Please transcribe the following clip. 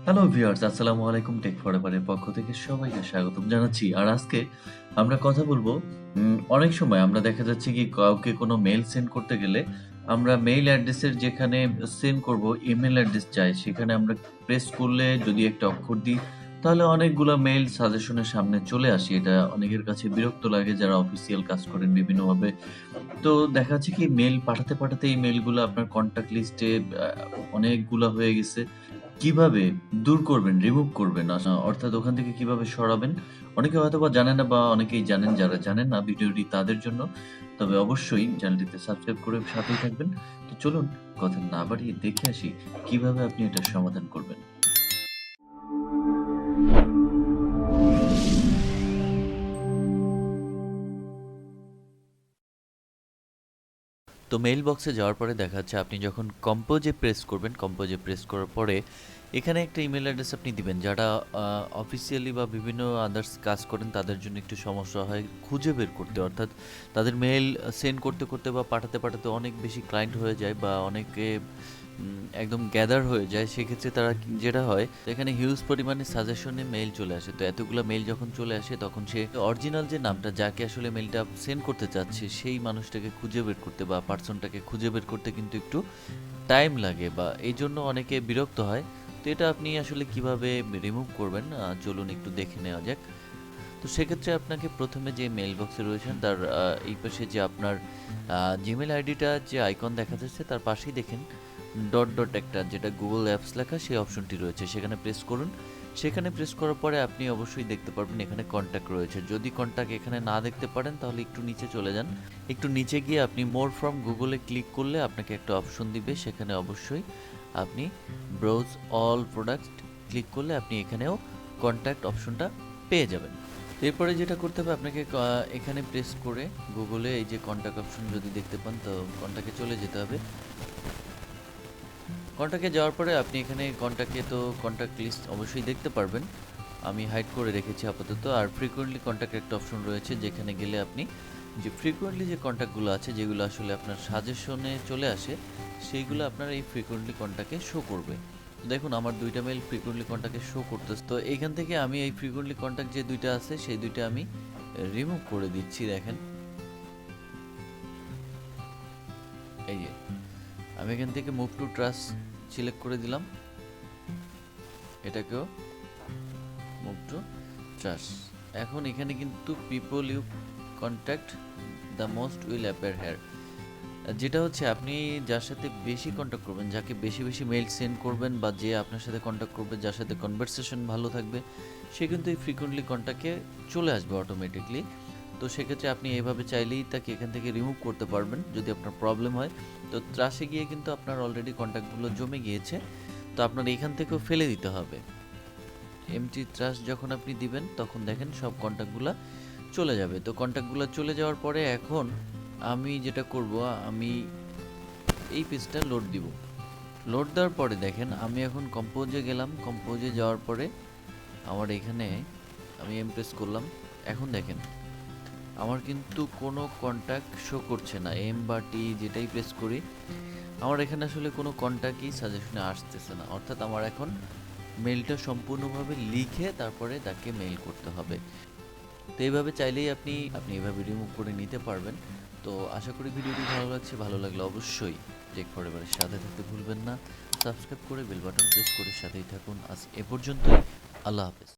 Hello viewers, আসসালামু আলাইকুম। Take ফরএভারের পক্ষ থেকে সবাইকে স্বাগতম জানাচ্ছি। আর আজকে আমরা কথা বলবো অনেক সময় আমরা দেখা যাচ্ছে কি কাউকে কোনো মেইল সেন্ড করতে গেলে আমরা মেইল অ্যাড্রেসের যেখানে সেন্ড করব ইমেইল অ্যাড্রেস চাই সেখানে আমরা প্রেস করলে যদি একটা অক্ষর দিই তাহলে অনেকগুলা মেইল সাজেশনের সামনে চলে আসে। এটা অনেকের কাছে বিরক্ত লাগে যারা অফিসিয়াল কাজ করেন বিভিন্নভাবে। তো দেখা যাচ্ছে কি মেইল পাঠাতে এই মেইলগুলো আপনার কনট্যাক্ট লিস্টে অনেকগুলা হয়ে গেছে। কিভাবে দূর করবেন, রিমুভ করবেন অর্থাৎ ওখান থেকে কিভাবে সরাবেন? অনেকে হয়তোবা জানে না বা অনেকেই জানেন, যারা জানেন না ভিডিওটি তাদের জন্য। তবে অবশ্যই চ্যানেলটিতে সাবস্ক্রাইব করে সাথেই থাকবেন। তো চলুন কথা না বাড়িয়ে দেখে আসি কিভাবে আপনি এটার সমাধান করবেন। তো মেইল বক্সে যাওয়ার পরে দেখা যাচ্ছে আপনি যখন কম্পোজে প্রেস করবেন, কম্পোজে প্রেস করার পরে এখানে একটা ইমেল অ্যাড্রেস আপনি দিবেন। যারা অফিসিয়ালি বা বিভিন্ন আদার্স কাজ করেন তাদের জন্য একটু সমস্যা হয় খুঁজে বের করতে। অর্থাৎ তাদের মেইল সেন্ড করতে বা পাঠাতে অনেক বেশি ক্লায়েন্ট হয়ে যায় বা অনেকে একদম গ্যাদার হয়ে যায়। সেক্ষেত্রে তারা যেটা হয় এখানে হিউজ পরিমাণে সাজেশনে মেইল চলে আসে। তো এতগুলো মেইল যখন চলে আসে তখন সে অরিজিনাল যে নামটা যাকে আসলে মেইলটা সেন্ড করতে চাচ্ছে সেই মানুষটাকে খুঁজে বের করতে বা পার্সনটাকে খুঁজে বের করতে কিন্তু একটু টাইম লাগে বা এই জন্য অনেকে বিরক্ত হয়। তো এটা আপনি আসলে কিভাবে রিমুভ করবেন চলুন একটু দেখে নেওয়া যাক। তো সেক্ষেত্রে আপনাকে প্রথমে যে মেইল বক্সে রয়েছেন তার এই পাশে যে আপনার জিমেল আইডিটা যে আইকন দেখা যাচ্ছে তার পাশেই দেখেন ডট একটা যেটা গুগল অ্যাপস লেখা সেই অপশনটি রয়েছে, সেখানে প্রেস করুন। সেখানে প্রেস করার পরে আপনি অবশ্যই দেখতে পারবেন এখানে কন্ট্যাক্ট রয়েছে। যদি কন্ট্যাক্ট এখানে না দেখতে পারেন তাহলে একটু নিচে চলে যান। একটু নিচে গিয়ে আপনি মোর ফ্রম গুগলে ক্লিক করলে আপনাকে একটা অপশন দিবে, সেখানে অবশ্যই আপনি ব্রাউজ অল প্রোডাক্টস ক্লিক করলে আপনি এখানেও কন্ট্যাক্ট অপশনটা পেয়ে যাবেন। এরপরে যেটা করতে হবে আপনাকে এখানে প্রেস করে গুগলে এই যে কন্ট্যাক্ট অপশন যদি দেখতে পান তো কন্ট্যাক্টে চলে যেতে হবে। কন্ট্যাক্টে যাওয়ার পরে আপনি এখানে কন্ট্যাক্ট লিস্ট অবশ্যই দেখতে পারবেন। আমি হাইড করে রেখেছি আপাতত। আর ফ্রিকোয়েন্টলি কন্ট্যাক্ট একটা অপশন রয়েছে যেখানে গেলে আপনি যে ফ্রিকোয়েন্টলি যে কন্ট্যাক্টগুলো আছে যেগুলো আসলে আপনার সাজেশনে চলে আসে সেইগুলো আপনার এই ফ্রিকোয়েন্টলি কন্ট্যাক্টে শো করবে। দেখুন আমার দুইটা মেইল ফ্রিকোয়েন্টলি কন্ট্যাক্টে শো করতেছে। তো এইখান থেকে আমি এই ফ্রিকোয়েন্টলি কন্ট্যাক্ট যে দুইটা আছে সেই দুইটা আমি রিমুভ করে দিচ্ছি। দেখেন এই যে আমি এখান থেকে মুভ টু ট্রাস্ট সিলেক্ট করে দিলাম, এটাকেও মুভ টু ট্রাস্ট। এখন এখানে কিন্তু people you contact the most will appear here, যেটা হচ্ছে আপনি যার সাথে বেশি কন্ট্যাক্ট করবেন, যাকে বেশি মেইল সেন্ড করবেন বা যে আপনার সাথে কন্ট্যাক্ট করবে, যার সাথে কনভারসেশন ভালো থাকবে সে কিন্তু এই ফ্রিকোয়েন্টলি কন্ট্যাক্টে চলে আসবে অটোমেটিকলি। তো সেক্ষেত্রে আপনি এভাবে চাইলেই তাকে এখান থেকে রিমুভ করতে পারবেন যদি আপনার প্রবলেম হয়। তো ট্রাস্টে গিয়ে কিন্তু আপনার অলরেডি কন্ট্যাক্টগুলো জমে গিয়েছে, তো আপনার এখান থেকেও ফেলে দিতে হবে। এমটি ট্রাস্ট যখন আপনি দিবেন তখন দেখেন সব কন্ট্যাক্টগুলো চলে যাবে। তো কন্ট্যাক্টগুলো চলে যাওয়ার পরে এখন আমি যেটা করব, আমি এই পেজটা লোড দিব। লোড দেওয়ার পরে দেখেন আমি এখন কম্পোজে গেলাম। কম্পোজে যাওয়ার পরে আমার এখানে আমি এমপ্রেস করলাম। এখন দেখেন আমার কিন্তু কোনো কন্ট্যাক্ট শো করছে না। এম বা টি যেটাই প্রেস করি আমার এখানে আসলে কোনো কন্ট্যাক্টই সাজেশনে আসতেছে না। অর্থাৎ আমার এখন মেইলটা সম্পূর্ণভাবে লিখে তারপরে তাকে মেইল করতে হবে। তো এইভাবে চাইলেই আপনি এভাবে রিমুভ করে নিতে পারবেন। তো আশা করি ভিডিওটি ভালো লাগছে। ভালো লাগলে অবশ্যই টেক ফরএভারের সাথে থাকতে ভুলবেন না। সাবস্ক্রাইব করে বেল বাটন প্রেস করে সাথেই থাকুন। আজ এ পর্যন্তই। আল্লাহ হাফেজ।